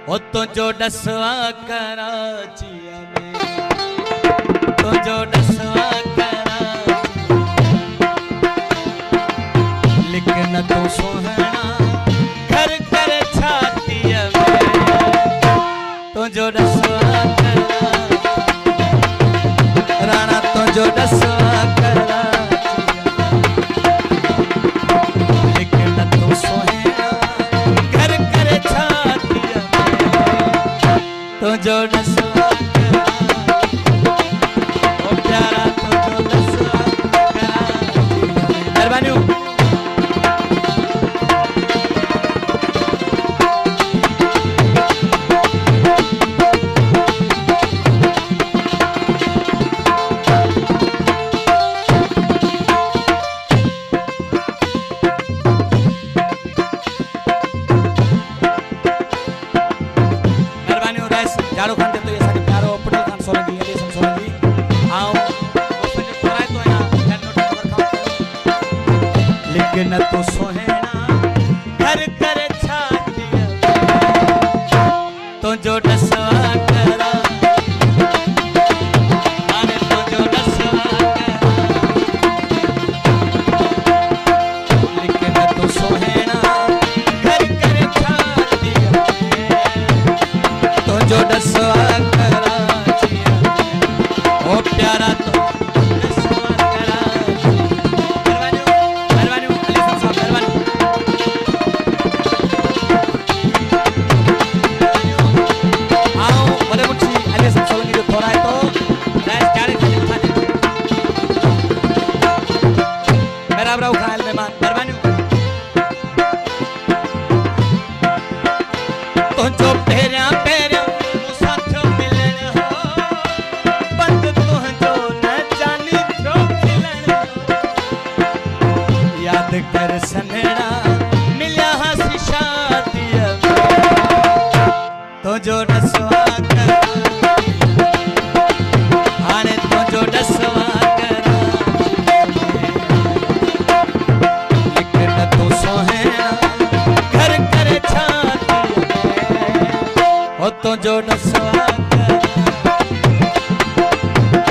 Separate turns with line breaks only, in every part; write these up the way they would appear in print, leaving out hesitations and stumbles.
ओ तुझो डसवा कराचिया में, तुझो डसवा कराचिया लेकिन तू सोहना घर कर छातिया में, तुझो डसवा राणा तुझो डसवा कराचिया लेकिन तू सोहना घर कर छातिया तुझो डसवा ओ प्यारा तुझो डसवा मेहरबानी जाड़ो खान तो ये सारे प्यारो पटेल खान सोलंकी अली सम सोलंकी आओ उसने तोराय तो यहाँ ध्यान नोट कर खाओ लेकिन तो सोहेना घर कर छातिया तो जो डसवा करा अरे तो जो डसवा करा लेकिन तो सोहेना घर कर छातिया जो डसवा कराचिया ओ प्यारा तो डसवा कराचिया मेहरबानी अली साहब मेहरबानी आओ बड़े मुझी अली साहब सोलंकी जो थोड़ा है तो राइस जाने खाने उठा दे मेरा ब्राउ खायल मेहमान मेहरबानी तो जो पेरिया पेरिया कर सनेड़ा मिला हंसी शादिया तो जो डसवा करा आने तो जो डसवा करा लेकिन तो सोहेना घर कर छातिया ओ तो जो डसवा करा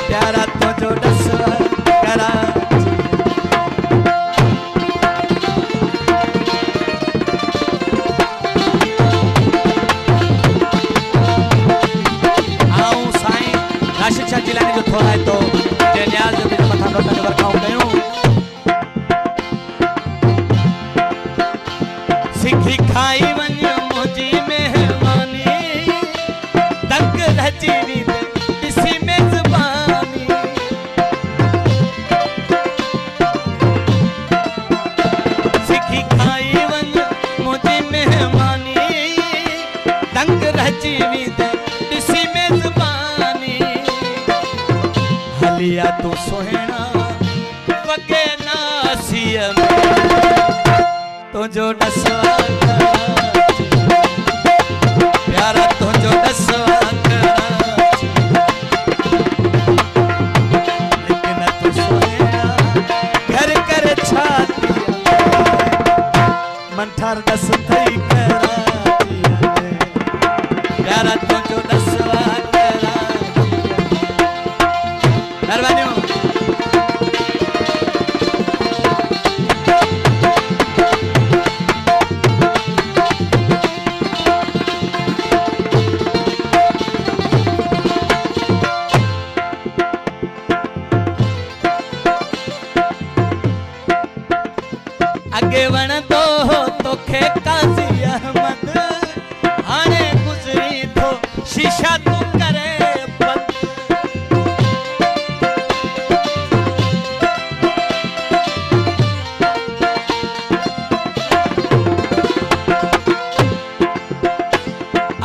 प्यारा तो जो डसवा करा शिक्षा जिला ने जो थोड़ा है तो जे न्याज जो बिना मथा नोटा नंबर खाऊं गयो सिखी खाई वन मुझी मेहमानी तक रचीरी इसी मेजबानी सिखी खाई वन मुझी मेहमानी तक रचीरी इसी मेजबानी लिया तू सोहेना वगे नासिया तो जो डसवा प्यारा तो जो डसवा लेकिन तू सोहेना घर कर छातिया मन ठार डस थई कराचिया प्यारा तो जो डसवा मेहरबानी अगे वण दो तो खे काजी अहमद हाने गुजरी तो शीशा तू करे बंद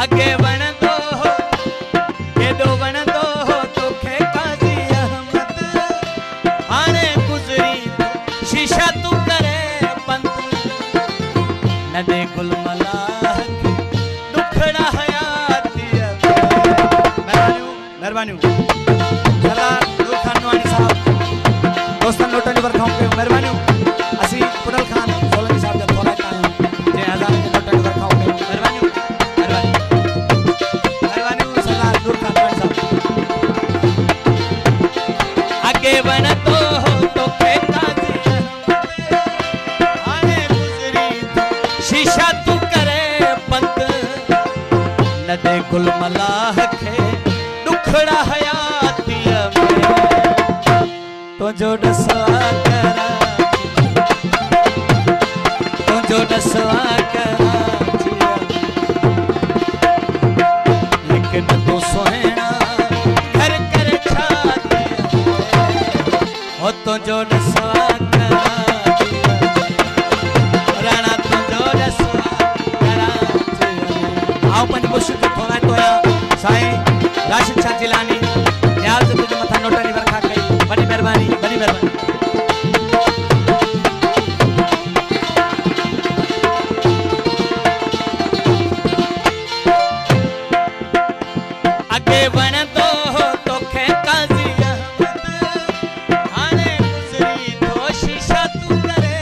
अगे वण दो के दो वण दो तो खे काजी अहमद हाने गुजरी शीशा तू करे बंद न दे गुल मलाह दुखड़ा हयातिया मेहरबानी सरदार नूर खान नवानी साहब दोस्तन लोटन पर खाऊं के मेहरबानी असी पुडल खान सोलंकी साहब जब थोड़ा टाइम जे हजार के लोटन पर खाऊं के मेहरबानी गुल मलाह खे दुखड़ा हयातिया में तो जो डसवा करा तो जो डसवा करा लेकिन तो सोहना घर कर छातिया हो तो जो डसवा करा राणा तो जो डसवा करा आओ पंज बुश जो थोड़ा तो है साईं राशिद शाह जिलानी न्याज तुझे मथा नोटनी वर्खा कई बड़ी मेहरबानी बड़ी मेहरबानी अगे बन तो तोखे काजी अहमद आने गुजरी तो शीशा तू करे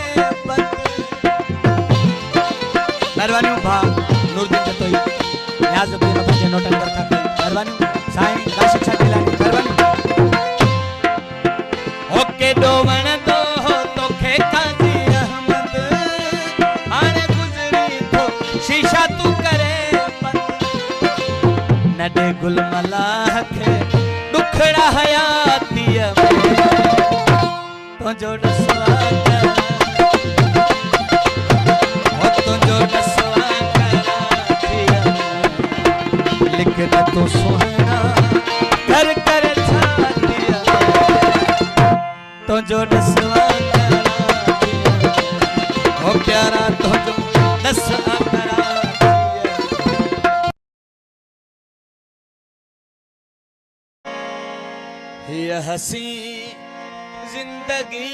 बंद मेहरबानी भा नूरदीन जतोई न्याज तुझे मथा नोटनी वर्खा कई मेहरबानी साईं राशिद शाह जिलानी मेहरबानी ओके दो मन दो तोखे काजी अहमद आने गुजरी तो शीशा तू करे बंद नडे गुल मलाह खे दुखड़ा हयातिया में तो जो डसवा करा तो जो डसवा करा लिखन तो सोहना घर कर छातिया तो जो डसवा करा हो प्यारा तो जो डसवा करा ये हसी जिंदगी